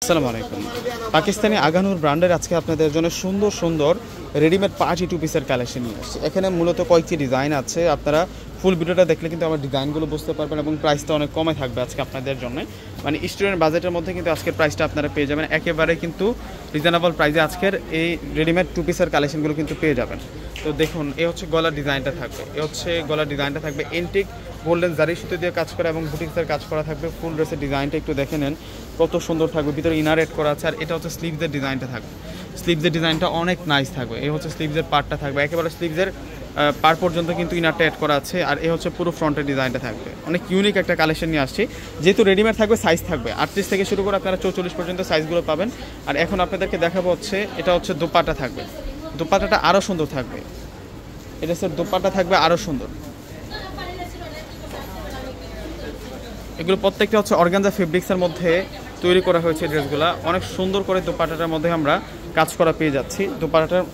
আসসালামু আলাইকুম। পাকিস্তানি আগানুর ব্র্যান্ডের আজকে আপনাদের জন্য সুন্দর সুন্দর রেডিমেড পার্টি টু পিসের কালেকশন নিয়ে আসছি। এখানে মূলত কয়েকটি ডিজাইন আছে, আপনারা ফুল ভিডিওটা দেখলে কিন্তু আমার ডিজাইনগুলো বুঝতে পারবেন এবং প্রাইসটা অনেক কমে থাকবে আজকে আপনাদের জন্য। মানে স্টুডেন্ট বাজেটের মধ্যে কিন্তু আজকের প্রাইসটা আপনারা পেয়ে যাবেন একেবারে কিন্তু রিজনেবল প্রাইসে। আজকের এই রেডিমেড টু পিসের কালেকশনগুলো কিন্তু পেয়ে যাবেন। তো দেখুন, এ হচ্ছে গলার ডিজাইনটা থাকবে, গলার ডিজাইনটা থাকবে এন্টিক গোল্ডেন জারি সুতো দিয়ে কাজ করা এবং বুটিক্সের কাজ করা থাকবে। ফুল ড্রেসের ডিজাইনটা একটু দেখে নেন, কত সুন্দর থাকবে, ভিতরে ইনার এড করা আছে। আর এটা হচ্ছে স্লিভসের ডিজাইনটা থাকবে, স্লিভসের ডিজাইনটা অনেক নাইস থাকবে। এই হচ্ছে স্লিভসের পার্টটা থাকবে, একেবারে স্লিভসের পার পর্যন্ত কিন্তু ইনারটা অ্যাড করা আছে। আর এই হচ্ছে পুরো ফ্রন্টের ডিজাইনটা থাকবে, অনেক ইউনিক একটা কালেকশন নিয়ে আসছি। যেহেতু রেডিমেড থাকবে, সাইজ থাকবে 38 থেকে শুরু করে আপনারা 44 পর্যন্ত সাইজগুলো পাবেন। আর এখন আপনাদেরকে দেখাবো হচ্ছে এটা হচ্ছে দোপাট্টা থাকবে, দোপাট্টাটা আরও সুন্দর থাকবে। এটা হচ্ছে দোপাট্টা থাকবে আরও সুন্দর। এগুলো প্রত্যেকটা হচ্ছে অর্গানজা ফেব্রিক্সের মধ্যে তৈরি করা হয়েছে ড্রেসগুলো। অনেক সুন্দর করে দোপাট্টাটার মধ্যে আমরা কাজ করা পেয়ে যাচ্ছি। দোপাট্টাটার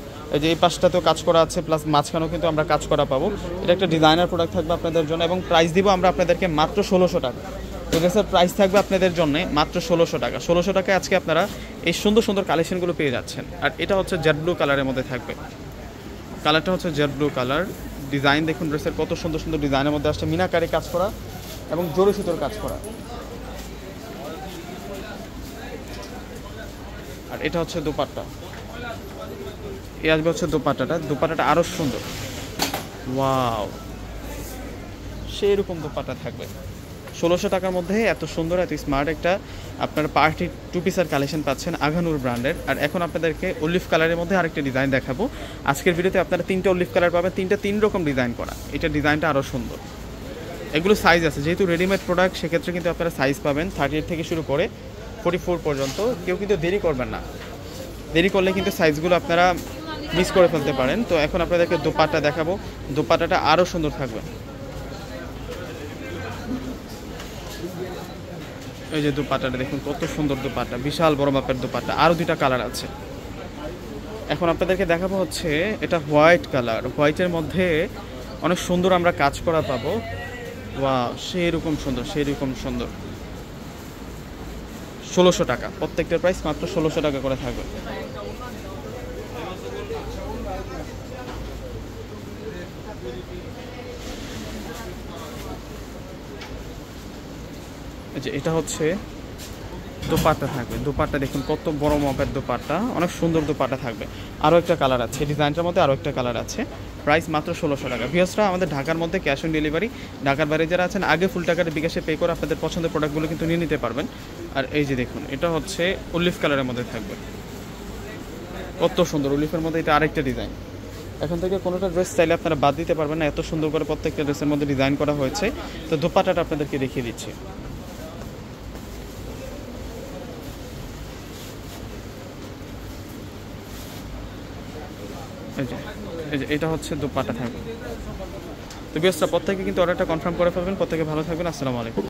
যে এই পাশটাতেও কাজ করা আছে, প্লাস মাঝখানেও কিন্তু আমরা কাজ করা পাবো। এটা একটা ডিজাইনার প্রোডাক্ট থাকবে আপনাদের জন্য এবং প্রাইস দিব আমরা আপনাদেরকে মাত্র 1600 টাকা। তো ড্রেসের প্রাইস থাকবে আপনাদের জন্য মাত্র 1600 টাকা। 1600 টাকায় আজকে আপনারা এই সুন্দর সুন্দর কালেকশনগুলো পেয়ে যাচ্ছেন। আর এটা হচ্ছে জেড ব্লু কালারের মধ্যে থাকবে, কালারটা হচ্ছে জেড ব্লু কালার। ডিজাইন দেখুন, ড্রেসের কত সুন্দর সুন্দর ডিজাইনের মধ্যে আসছে, মিনাকারি কাজ করা এবং জরি সুতোর কাজ করা। আর এটা হচ্ছে দোপাট্টা, এই আসবে হচ্ছে দোপাট্টাটা আরও সুন্দর। ওয়াও, সেই রকম দোপাট্টা থাকবে 1600 টাকার মধ্যে। এত সুন্দর এত স্মার্ট একটা আপনার পার্টি টু পিসের কালেকশন পাচ্ছেন আগানুর ব্র্যান্ডের। আর এখন আপনাদেরকে অলিভ কালারের মধ্যে আরেকটা ডিজাইন দেখাবো। আজকের ভিডিওতে আপনারা 3টা অলিভ কালার পাবেন, 3 রকম ডিজাইন করা। এটা ডিজাইনটা আরও সুন্দর। এগুলো সাইজ আছে, যেহেতু রেডিমেড প্রোডাক্ট সেক্ষেত্রে কিন্তু আপনারা সাইজ পাবেন 38 থেকে শুরু করে 44 পর্যন্ত। কেউ কিন্তু দেরি করবেন না, দেরি করলে কিন্তু সাইজগুলো আপনারা মিস করে ফেলতে পারেন। তো এখন আপনাদেরকে দোপাট্টা দেখাবো, দোপাট্টাটা আরও সুন্দর থাকবে। এই যে দোপাট্টাটা দেখুন, কত সুন্দর দোপাট্টা, বিশাল বড় মাপের দোপাট্টা। আরও 2টা কালার আছে। এখন আপনাদেরকে দেখাবো হচ্ছে এটা হোয়াইট কালার, হোয়াইটের মধ্যে অনেক সুন্দর আমরা কাজ করা পাবো। ওয়াও, সেই রকম সুন্দর, সেই রকম সুন্দর। 1600 টাকা, প্রত্যেকটার প্রাইস মাত্র 1600 টাকা করে থাকবে। যে এটা হচ্ছে দোপাট্টা থাকবে, দোপাট্টা দেখুন কত বড় মাপের দোপাট্টা, অনেক সুন্দর দোপাট্টা থাকবে। আরও একটা কালার আছে, ডিজাইনটার মধ্যে আরও একটা কালার আছে। প্রাইস মাত্র 1600 টাকা। ভিউয়ার্সরা, আমাদের ঢাকার মধ্যে ক্যাশ অন ডেলিভারি, ঢাকার বাইরে যারা আছেন আগে ফুল টাকাটা বিকাশে পে করে আপনাদের পছন্দের প্রোডাক্টগুলো কিন্তু নিয়ে নিতে পারবেন। আর এই যে দেখুন, এটা হচ্ছে অলিভ কালারের মধ্যে থাকবে, কত সুন্দর অলিভের মধ্যে। এটা আরেকটা ডিজাইন। এখন থেকে কোনোটা ড্রেস চাইলে আপনারা বাদ দিতে পারবেন না, এত সুন্দর করে প্রত্যেকটা ড্রেসের মধ্যে ডিজাইন করা হয়েছে। তো দোপাট্টাটা আপনাদেরকে দেখিয়ে দিচ্ছি। এই যে এটা হচ্ছে দোপাট্টা থাকবে। তো ভিউয়ার্সরা, প্রত্যেকে কিন্তু অর্ডারটা কনফার্ম করে ফেলবেন। প্রত্যেকে ভালো থাকবেন। আসসালামু আলাইকুম।